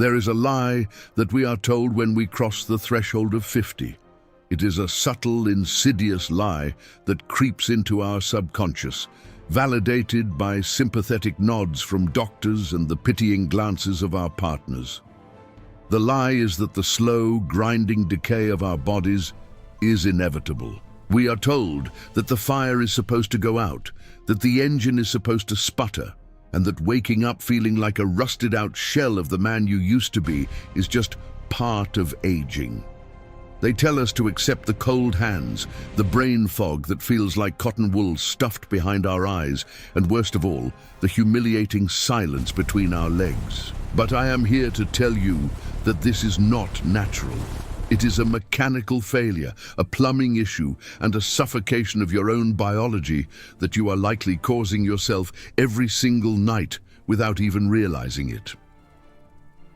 There is a lie that we are told when we cross the threshold of 50. It is a subtle, insidious lie that creeps into our subconscious, validated by sympathetic nods from doctors and the pitying glances of our partners. The lie is that the slow, grinding decay of our bodies is inevitable. We are told that the fire is supposed to go out, that the engine is supposed to sputter, and that waking up feeling like a rusted-out shell of the man you used to be is just part of aging. They tell us to accept the cold hands, the brain fog that feels like cotton wool stuffed behind our eyes, and worst of all, the humiliating silence between our legs. But I am here to tell you that this is not natural. It is a mechanical failure, a plumbing issue, and a suffocation of your own biology that you are likely causing yourself every single night without even realizing it.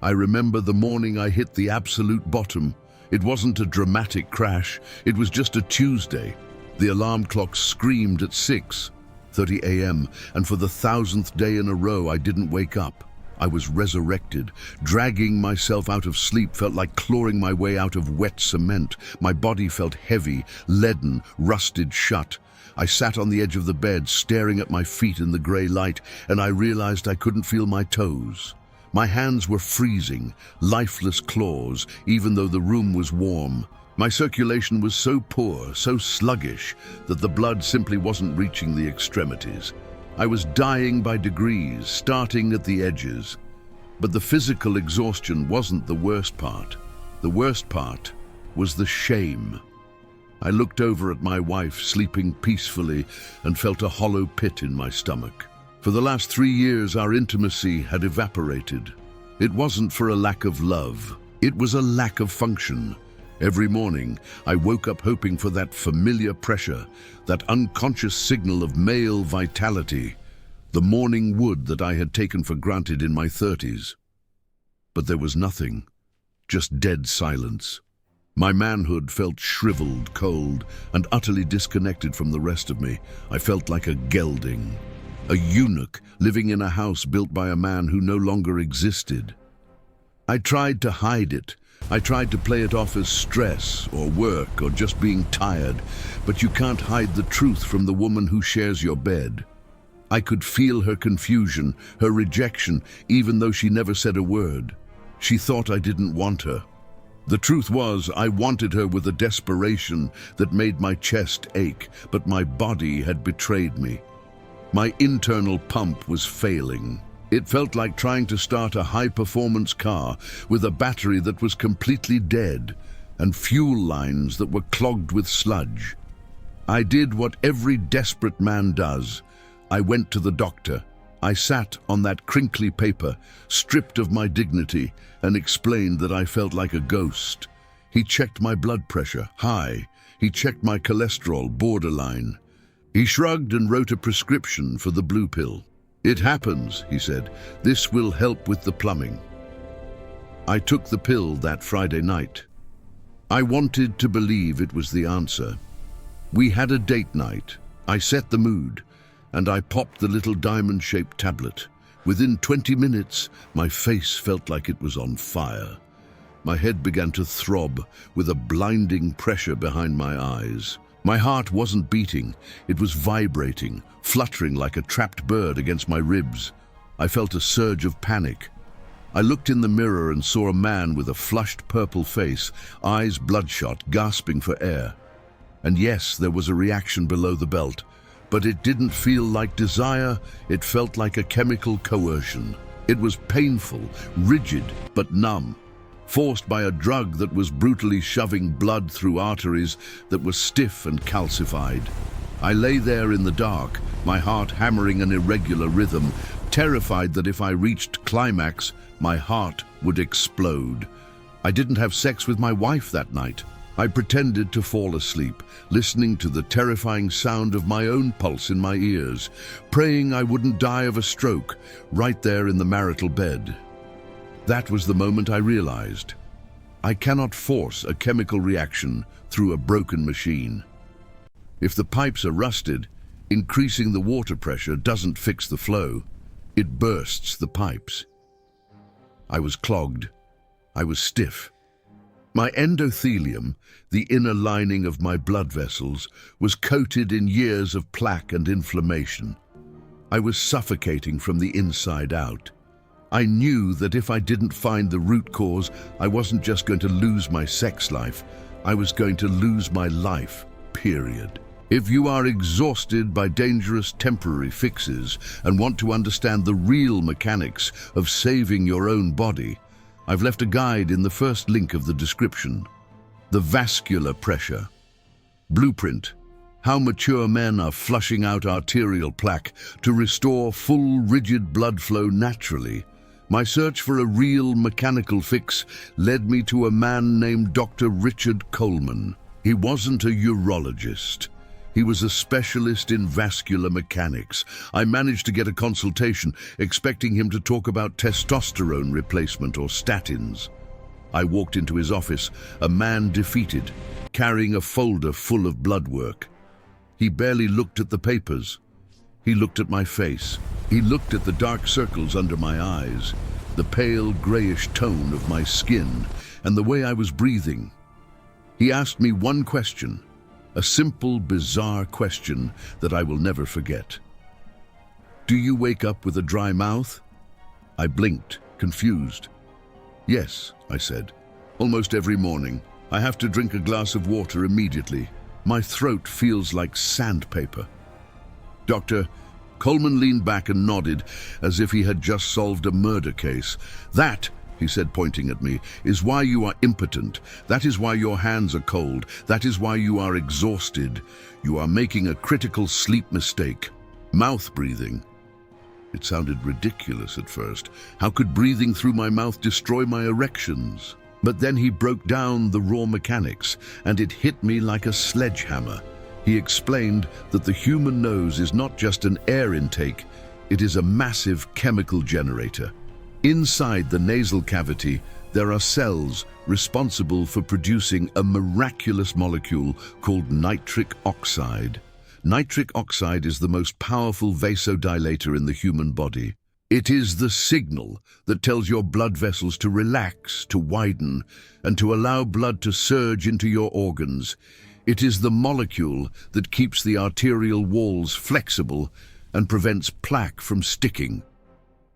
I remember the morning I hit the absolute bottom. It wasn't a dramatic crash, it was just a Tuesday. The alarm clock screamed at 6:30 a.m., and for the 1,000th day in a row I didn't wake up. I was resurrected. Dragging myself out of sleep felt like clawing my way out of wet cement. My body felt heavy, leaden, rusted shut. I sat on the edge of the bed, staring at my feet in the grey light, and I realized I couldn't feel my toes. My hands were freezing, lifeless claws, even though the room was warm. My circulation was so poor, so sluggish, that the blood simply wasn't reaching the extremities. I was dying by degrees, starting at the edges. But the physical exhaustion wasn't the worst part. The worst part was the shame. I looked over at my wife, sleeping peacefully, and felt a hollow pit in my stomach. For the last 3 years, our intimacy had evaporated. It wasn't for a lack of love. It was a lack of function. Every morning, I woke up hoping for that familiar pressure, that unconscious signal of male vitality, the morning wood that I had taken for granted in my 30s. But there was nothing, just dead silence. My manhood felt shriveled, cold, and utterly disconnected from the rest of me. I felt like a gelding, a eunuch living in a house built by a man who no longer existed. I tried to hide it. I tried to play it off as stress or work or just being tired, but you can't hide the truth from the woman who shares your bed. I could feel her confusion, her rejection, even though she never said a word. She thought I didn't want her. The truth was, I wanted her with a desperation that made my chest ache, but my body had betrayed me. My internal pump was failing. It felt like trying to start a high-performance car with a battery that was completely dead and fuel lines that were clogged with sludge. I did what every desperate man does. I went to the doctor. I sat on that crinkly paper, stripped of my dignity, and explained that I felt like a ghost. He checked my blood pressure, high. He checked my cholesterol, borderline. He shrugged and wrote a prescription for the blue pill. "It happens," he said. "This will help with the plumbing." I took the pill that Friday night. I wanted to believe it was the answer. We had a date night. I set the mood, and I popped the little diamond-shaped tablet. Within 20 minutes, my face felt like it was on fire. My head began to throb with a blinding pressure behind my eyes. My heart wasn't beating, it was vibrating, fluttering like a trapped bird against my ribs. I felt a surge of panic. I looked in the mirror and saw a man with a flushed purple face, eyes bloodshot, gasping for air. And yes, there was a reaction below the belt, but it didn't feel like desire, it felt like a chemical coercion. It was painful, rigid, but numb. Forced by a drug that was brutally shoving blood through arteries that were stiff and calcified. I lay there in the dark, my heart hammering an irregular rhythm, terrified that if I reached climax, my heart would explode. I didn't have sex with my wife that night. I pretended to fall asleep, listening to the terrifying sound of my own pulse in my ears, praying I wouldn't die of a stroke right there in the marital bed. That was the moment I realized. I cannot force a chemical reaction through a broken machine. If the pipes are rusted, increasing the water pressure doesn't fix the flow. It bursts the pipes. I was clogged, I was stiff. My endothelium, the inner lining of my blood vessels, was coated in years of plaque and inflammation. I was suffocating from the inside out. I knew that if I didn't find the root cause, I wasn't just going to lose my sex life, I was going to lose my life, period. If you are exhausted by dangerous temporary fixes and want to understand the real mechanics of saving your own body, I've left a guide in the first link of the description. The Vascular Pressure Blueprint. How mature men are flushing out arterial plaque to restore full, rigid blood flow naturally. My search for a real mechanical fix led me to a man named Dr. Richard Coleman. He wasn't a urologist. He was a specialist in vascular mechanics. I managed to get a consultation, expecting him to talk about testosterone replacement or statins. I walked into his office, a man defeated, carrying a folder full of blood work. He barely looked at the papers. He looked at my face. He looked at the dark circles under my eyes, the pale grayish tone of my skin, and the way I was breathing. He asked me one question. A simple, bizarre question that I will never forget. Do you wake up with a dry mouth? I blinked, confused. Yes, I said. Almost every morning. I have to drink a glass of water immediately. My throat feels like sandpaper. Dr. Coleman leaned back and nodded as if he had just solved a murder case. That, he said, pointing at me, is why you are impotent. That is why your hands are cold. That is why you are exhausted. You are making a critical sleep mistake. Mouth breathing. It sounded ridiculous at first. How could breathing through my mouth destroy my erections? But then he broke down the raw mechanics, and it hit me like a sledgehammer. He explained that the human nose is not just an air intake, it is a massive chemical generator. Inside the nasal cavity, there are cells responsible for producing a miraculous molecule called nitric oxide. Nitric oxide is the most powerful vasodilator in the human body. It is the signal that tells your blood vessels to relax, to widen, and to allow blood to surge into your organs. It is the molecule that keeps the arterial walls flexible and prevents plaque from sticking.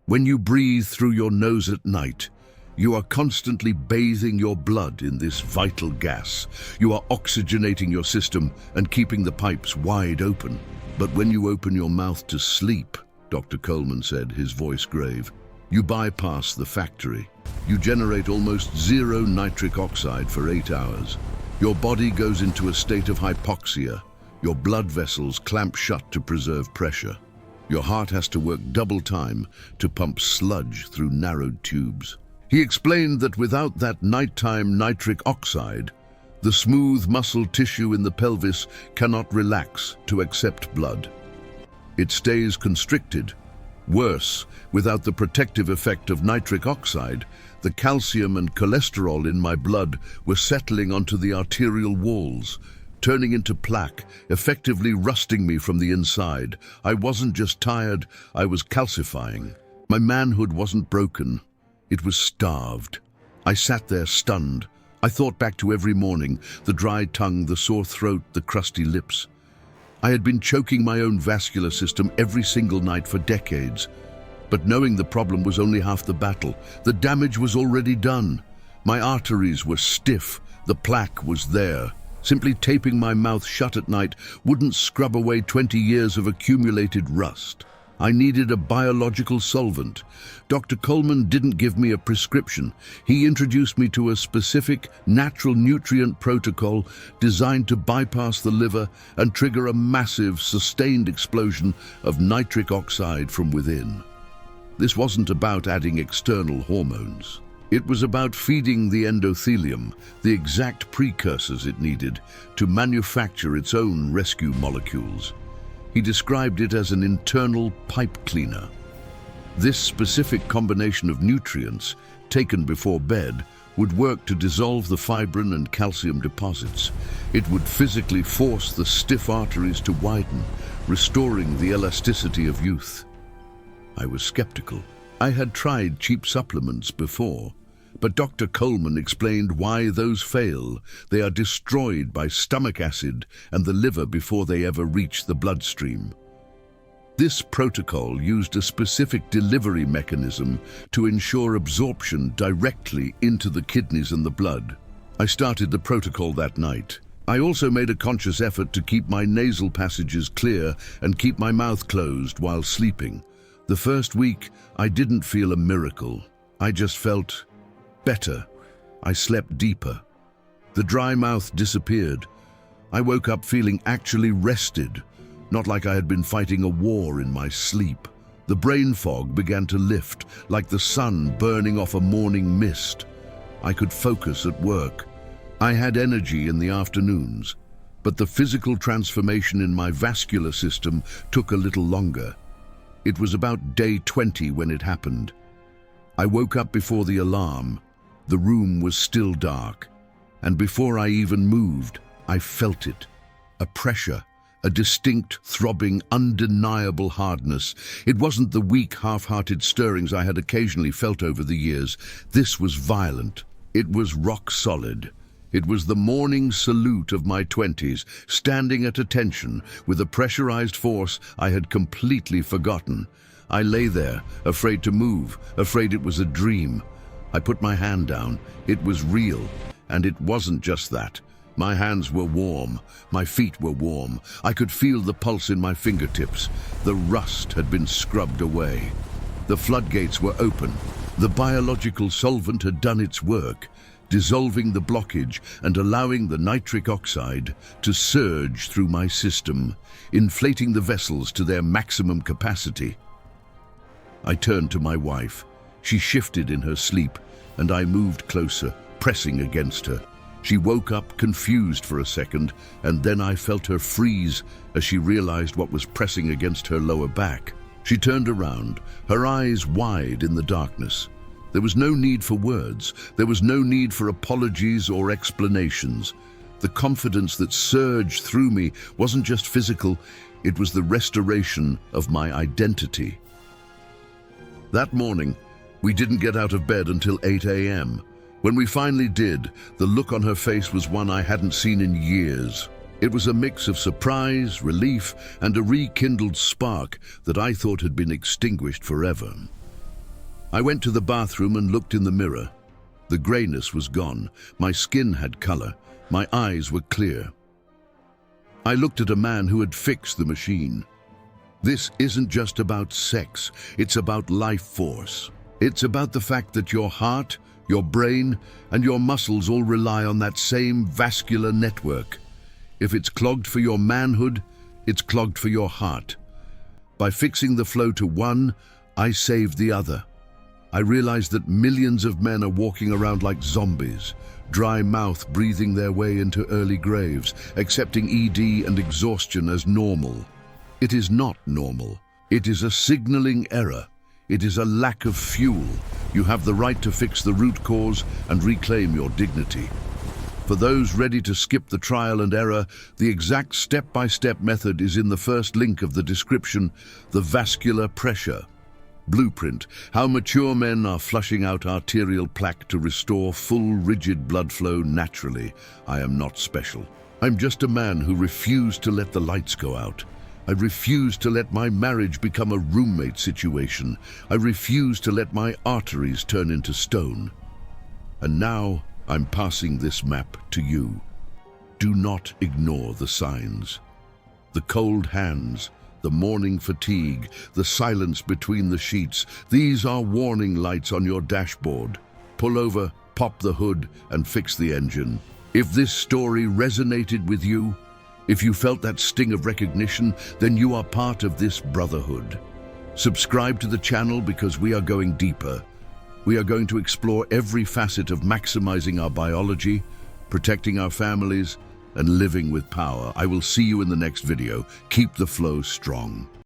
When you breathe through your nose at night, you are constantly bathing your blood in this vital gas. You are oxygenating your system and keeping the pipes wide open. But when you open your mouth to sleep, Dr. Coleman said, his voice grave, you bypass the factory. You generate almost zero nitric oxide for 8 hours. Your body goes into a state of hypoxia. Your blood vessels clamp shut to preserve pressure. Your heart has to work double time to pump sludge through narrowed tubes. He explained that without that nighttime nitric oxide, the smooth muscle tissue in the pelvis cannot relax to accept blood. It stays constricted. Worse, without the protective effect of nitric oxide, the calcium and cholesterol in my blood were settling onto the arterial walls, turning into plaque, effectively rusting me from the inside. I wasn't just tired, I was calcifying. My manhood wasn't broken, it was starved. I sat there stunned. I thought back to every morning, the dry tongue, the sore throat, the crusty lips. I had been choking my own vascular system every single night for decades. But knowing the problem was only half the battle. The damage was already done. My arteries were stiff, the plaque was there. Simply taping my mouth shut at night wouldn't scrub away 20 years of accumulated rust. I needed a biological solvent. Dr. Coleman didn't give me a prescription. He introduced me to a specific natural nutrient protocol designed to bypass the liver and trigger a massive, sustained explosion of nitric oxide from within. This wasn't about adding external hormones. It was about feeding the endothelium the exact precursors it needed to manufacture its own rescue molecules. He described it as an internal pipe cleaner. This specific combination of nutrients, taken before bed, would work to dissolve the fibrin and calcium deposits. It would physically force the stiff arteries to widen, restoring the elasticity of youth. I was skeptical. I had tried cheap supplements before, But Dr. Coleman explained why those fail. They are destroyed by stomach acid and the liver before they ever reach the bloodstream. This protocol used a specific delivery mechanism to ensure absorption directly into the kidneys and the blood. I started the protocol that night. I also made a conscious effort to keep my nasal passages clear and keep my mouth closed while sleeping. The first week, I didn't feel a miracle. I just felt better. I slept deeper. The dry mouth disappeared. I woke up feeling actually rested, not like I had been fighting a war in my sleep. The brain fog began to lift, like the sun burning off a morning mist. I could focus at work. I had energy in the afternoons, but the physical transformation in my vascular system took a little longer. It was about day 20 when it happened. I woke up before the alarm. The room was still dark, and before I even moved, I felt it. A pressure, a distinct, throbbing, undeniable hardness. It wasn't the weak, half-hearted stirrings I had occasionally felt over the years. This was violent. It was rock solid. It was the morning salute of my 20s, standing at attention with a pressurized force I had completely forgotten. I lay there, afraid to move, afraid it was a dream. I put my hand down. It was real, and it wasn't just that. My hands were warm. My feet were warm. I could feel the pulse in my fingertips. The rust had been scrubbed away. The floodgates were open. The biological solvent had done its work, dissolving the blockage and allowing the nitric oxide to surge through my system, inflating the vessels to their maximum capacity. I turned to my wife. She shifted in her sleep, and I moved closer, pressing against her. She woke up confused for a second, and then I felt her freeze as she realized what was pressing against her lower back. She turned around, her eyes wide in the darkness. There was no need for words. There was no need for apologies or explanations. The confidence that surged through me wasn't just physical, it was the restoration of my identity. That morning, we didn't get out of bed until 8 a.m. When we finally did, the look on her face was one I hadn't seen in years. It was a mix of surprise, relief, and a rekindled spark that I thought had been extinguished forever. I went to the bathroom and looked in the mirror. The grayness was gone. My skin had color. My eyes were clear. I looked at a man who had fixed the machine. This isn't just about sex. It's about life force. It's about the fact that your heart, your brain, and your muscles all rely on that same vascular network. If it's clogged for your manhood, it's clogged for your heart. By fixing the flow to one, I saved the other. I realized that millions of men are walking around like zombies, dry mouth breathing their way into early graves, accepting ED and exhaustion as normal. It is not normal. It is a signaling error. It is a lack of fuel. You have the right to fix the root cause and reclaim your dignity. For those ready to skip the trial and error, the exact step-by-step method is in the first link of the description, the Vascular Pressure Blueprint, how mature men are flushing out arterial plaque to restore full, rigid blood flow naturally. I am not special. I'm just a man who refused to let the lights go out. I refused to let my marriage become a roommate situation. I refused to let my arteries turn into stone. And now I'm passing this map to you. Do not ignore the signs. The cold hands, the morning fatigue, the silence between the sheets. These are warning lights on your dashboard. Pull over, pop the hood, and fix the engine. If this story resonated with you, if you felt that sting of recognition, then you are part of this brotherhood. Subscribe to the channel because we are going deeper. We are going to explore every facet of maximizing our biology, protecting our families, and living with power. I will see you in the next video. Keep the flow strong.